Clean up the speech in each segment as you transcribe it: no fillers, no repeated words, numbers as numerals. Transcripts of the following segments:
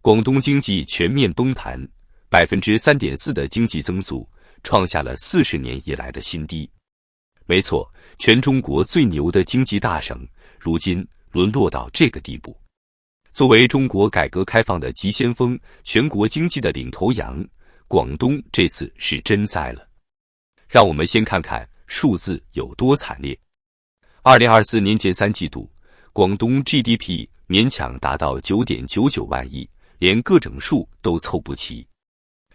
广东经济全面崩盘，3.4%的经济增速创下了40年以来的新低。没错，全中国最牛的经济大省，如今沦落到这个地步。作为中国改革开放的急先锋，全国经济的领头羊，广东这次是真栽了。让我们先看看数字有多惨烈。2024年前3季度，广东 GDP 勉强达到9.99万亿，连个整数都凑不齐，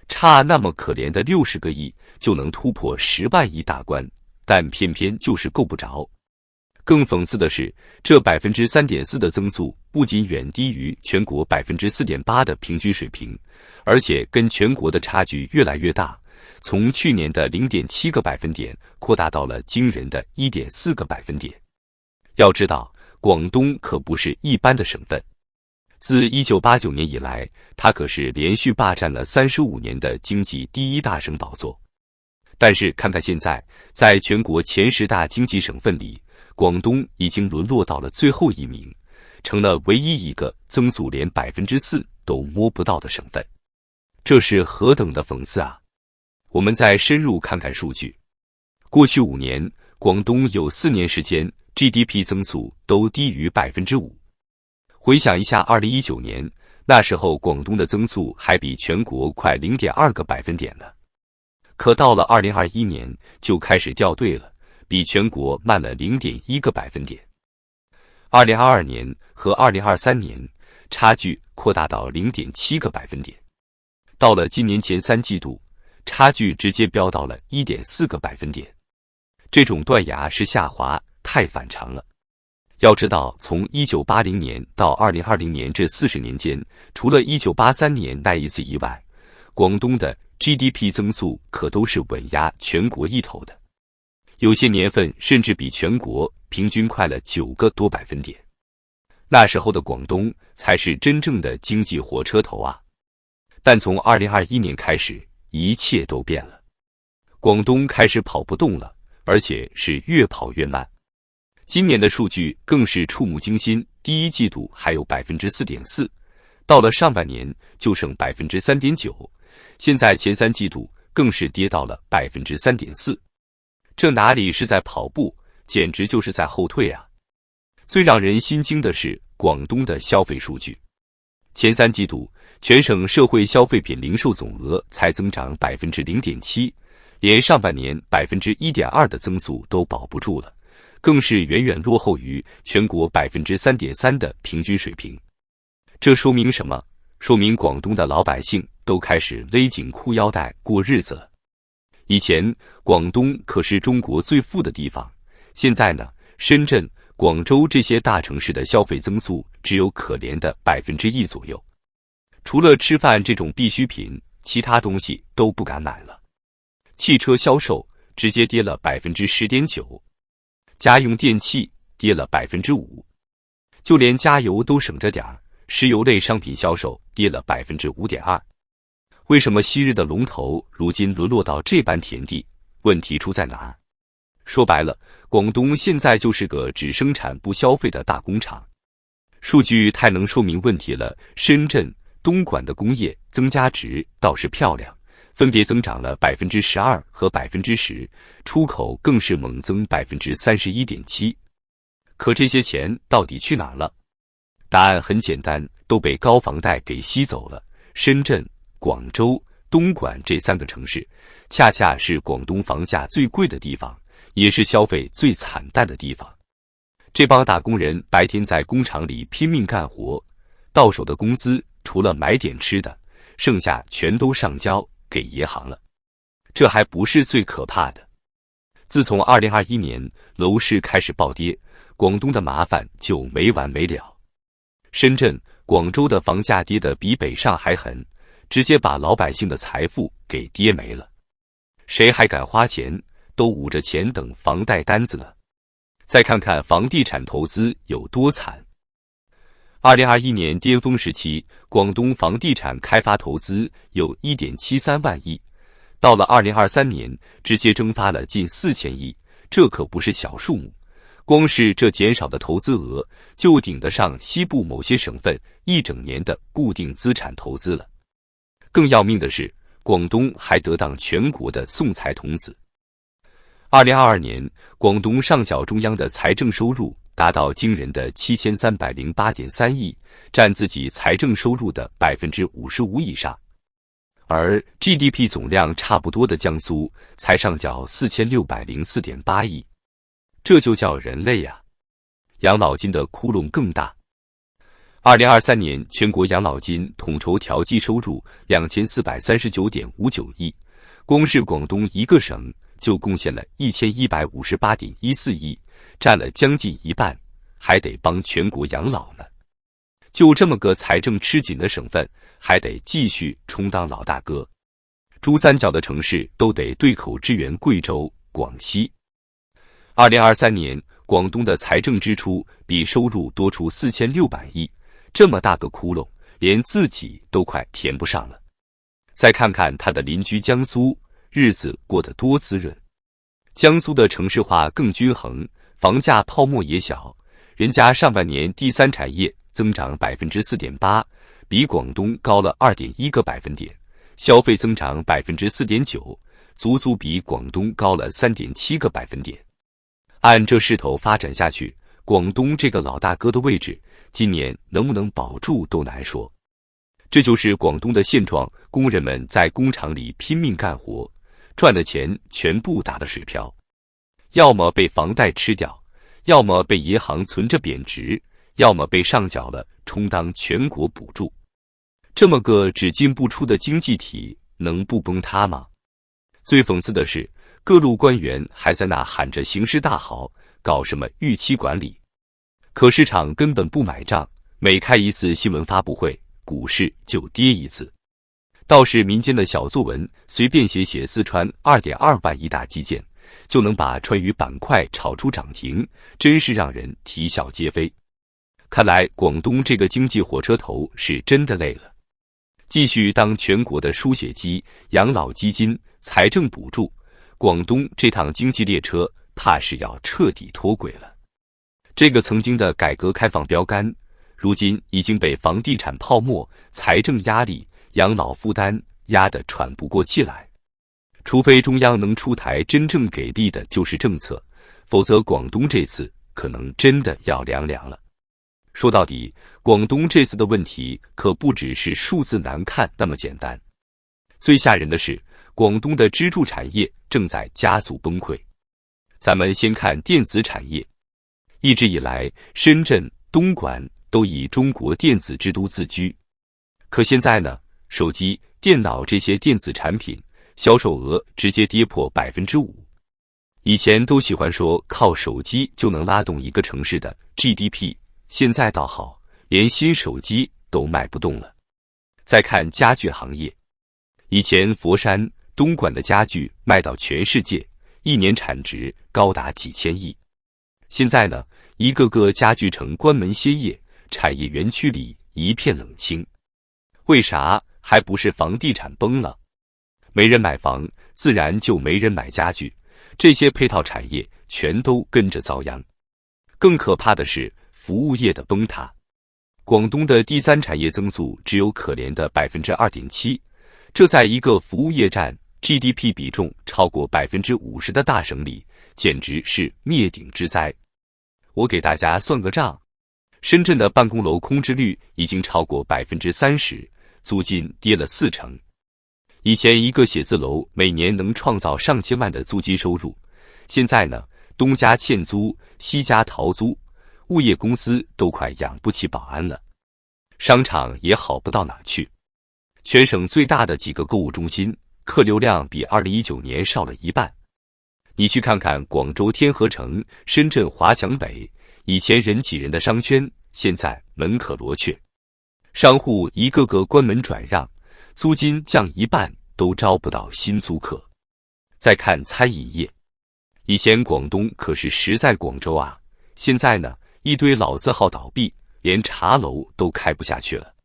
差那么可怜的60个亿就能突破10万亿大关，但偏偏就是够不着。更讽刺的是，这3.4%的增速不仅远低于全国4.8%的平均水平，而且跟全国的差距越来越大，从去年的0.7个百分点扩大到了惊人的1.4个百分点。要知道，广东可不是一般的省份。自1989年以来，它可是连续霸占了35年的经济第一大省宝座。但是看看现在，在全国前10大经济省份里，广东已经沦落到了最后一名，成了唯一一个增速连4%都摸不到的省份。这是何等的讽刺啊！我们再深入看看数据。过去5年，广东有4年时间 GDP 增速都低于5%。回想一下2019年，那时候广东的增速还比全国快0.2个百分点呢。可到了2021年就开始掉队了，比全国慢了0.1个百分点。2022年和2023年差距扩大到0.7个百分点。到了今年前3季度，差距直接飙到了1.4个百分点。这种断崖式下滑太反常了。要知道，从1980年到2020年这40年间，除了1983年那一次以外，广东的 GDP 增速可都是稳压全国一头的，有些年份甚至比全国平均快了9个多百分点。那时候的广东才是真正的经济火车头啊！但从2021年开始，一切都变了，广东开始跑不动了，而且是越跑越慢。今年的数据更是触目惊心，第一季度还有4.4%，到了上半年就剩3.9%，现在前3季度更是跌到了3.4%。这哪里是在跑步，简直就是在后退啊！最让人心惊的是广东的消费数据。前3季度，全省社会消费品零售总额才增长0.7%，连上半年1.2%的增速都保不住了，更是远远落后于全国3.3%的平均水平。这说明什么？说明广东的老百姓都开始勒紧裤腰带过日子了。以前广东可是中国最富的地方，现在呢，深圳、广州这些大城市的消费增速只有可怜的1%左右。除了吃饭这种必需品，其他东西都不敢买了。汽车销售直接跌了10.9%，家用电器跌了5%，就连加油都省着点儿，石油类商品销售跌了5.2%。为什么昔日的龙头如今沦落到这般田地？问题出在哪儿？说白了，广东现在就是个只生产不消费的大工厂。数据太能说明问题了。深圳、东莞的工业增加值倒是漂亮，分别增长了12%和10%，出口更是猛增31.7%。可这些钱到底去哪儿了？答案很简单，都被高房贷给吸走了。深圳、广州、东莞这3个城市，恰恰是广东房价最贵的地方，也是消费最惨淡的地方。这帮打工人白天在工厂里拼命干活，到手的工资除了买点吃的，剩下全都上交给银行了。这还不是最可怕的。自从2021年楼市开始暴跌，广东的麻烦就没完没了。深圳、广州的房价跌得比北上还狠，直接把老百姓的财富给跌没了。谁还敢花钱？都捂着钱等房贷单子了。再看看房地产投资有多惨。2021年巅峰时期，广东房地产开发投资有1.73万亿，到了2023年，直接蒸发了近4000亿，这可不是小数目。光是这减少的投资额，就顶得上西部某些省份一整年的固定资产投资了。更要命的是，广东还得当全国的送财童子。2022年，广东上缴中央的财政收入达到惊人的7308.3亿，占自己财政收入的55%以上。而 GDP 总量差不多的江苏才上缴4604.8亿，这就叫人类呀！养老金的窟窿更大。2023年全国养老金统筹调剂收入2439.59亿，光是广东一个省就贡献了1158.14亿，占了将近一半，还得帮全国养老呢。就这么个财政吃紧的省份，还得继续充当老大哥。珠三角的城市都得对口支援贵州、广西。2023年，广东的财政支出比收入多出4600亿，这么大个窟窿，连自己都快填不上了。再看看他的邻居江苏，日子过得多滋润。江苏的城市化更均衡，房价泡沫也小，人家上半年第三产业增长 4.8%， 比广东高了 2.1个百分点，消费增长 4.9%， 足足比广东高了 3.7个百分点。按这势头发展下去，广东这个老大哥的位置，今年能不能保住都难说。这就是广东的现状，工人们在工厂里拼命干活，赚的钱全部打得水漂，要么被房贷吃掉，要么被银行存着贬值，要么被上缴了充当全国补助。这么个只进不出的经济体，能不崩塌吗？最讽刺的是，各路官员还在那喊着形势大好，搞什么预期管理，可市场根本不买账，每开一次新闻发布会，股市就跌一次。倒是民间的小作文，随便写写四川 2.2 万亿大基建，就能把川渝板块炒出涨停，真是让人啼笑皆非。看来广东这个经济火车头是真的累了，继续当全国的输血机、养老基金、财政补助，广东这趟经济列车怕是要彻底脱轨了。这个曾经的改革开放标杆，如今已经被房地产泡沫、财政压力、养老负担压得喘不过气来。除非中央能出台真正给力的救市政策，否则广东这次可能真的要凉凉了。说到底，广东这次的问题可不只是数字难看那么简单。最吓人的是，广东的支柱产业正在加速崩溃。咱们先看电子产业。一直以来，深圳、东莞都以中国电子之都自居。可现在呢，手机、电脑这些电子产品销售额直接跌破 5%。以前都喜欢说靠手机就能拉动一个城市的 GDP， 现在倒好，连新手机都卖不动了。再看家具行业，以前佛山、东莞的家具卖到全世界，一年产值高达几千亿。现在呢，一个个家具城关门歇业，产业园区里一片冷清。为啥？还不是房地产崩了？没人买房，自然就没人买家具，这些配套产业全都跟着遭殃。更可怕的是服务业的崩塌。广东的第三产业增速只有可怜的 2.7%， 这在一个服务业占 GDP 比重超过 50% 的大省里，简直是灭顶之灾。我给大家算个账，深圳的办公楼空置率已经超过 30%， 租金跌了40%。以前一个写字楼每年能创造上千万的租金收入，现在呢，东家欠租，西家逃租，物业公司都快养不起保安了，商场也好不到哪去。全省最大的几个购物中心，客流量比2019年少了一半。你去看看广州天河城、深圳华强北，以前人挤人的商圈，现在门可罗雀，商户一个个关门转让，租金降一半都招不到新租客。再看餐饮业，以前广东可是实在广州啊，现在呢，一堆老字号倒闭，连茶楼都开不下去了。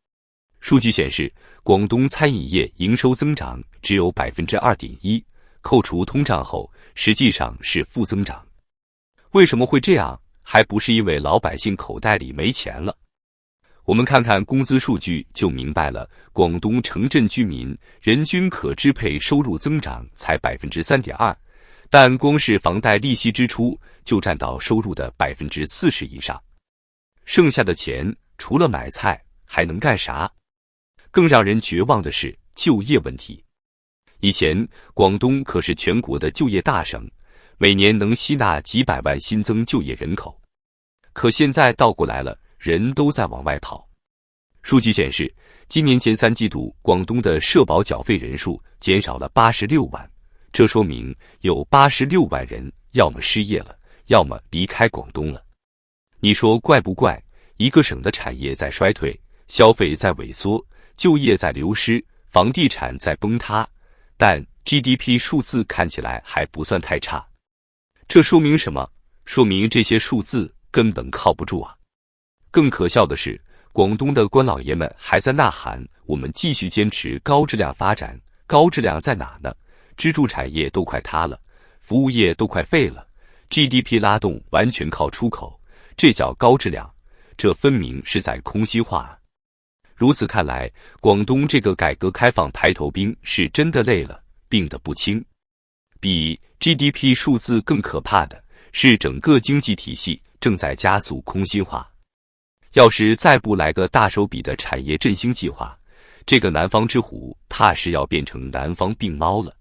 数据显示，广东餐饮业营收增长只有 2.1%， 扣除通胀后实际上是负增长。为什么会这样？还不是因为老百姓口袋里没钱了。我们看看工资数据就明白了，广东城镇居民人均可支配收入增长才 3.2%， 但光是房贷利息支出就占到收入的 40% 以上。剩下的钱除了买菜还能干啥？更让人绝望的是就业问题。以前广东可是全国的就业大省，每年能吸纳几百万新增就业人口。可现在倒过来了，人都在往外跑。数据显示，今年前3季度广东的社保缴费人数减少了86万，这说明有86万人要么失业了，要么离开广东了。你说怪不怪？一个省的产业在衰退，消费在萎缩，就业在流失，房地产在崩塌，但 GDP 数字看起来还不算太差。这说明什么？说明这些数字根本靠不住啊！更可笑的是，广东的官老爷们还在呐喊，我们继续坚持高质量发展。高质量在哪呢？支柱产业都快塌了，服务业都快废了， GDP 拉动完全靠出口，这叫高质量？这分明是在空心化啊！如此看来，广东这个改革开放排头兵是真的累了，病得不轻。比 GDP 数字更可怕的是，整个经济体系正在加速空心化。要是再不来个大手笔的产业振兴计划，这个南方之虎怕是要变成南方病猫了。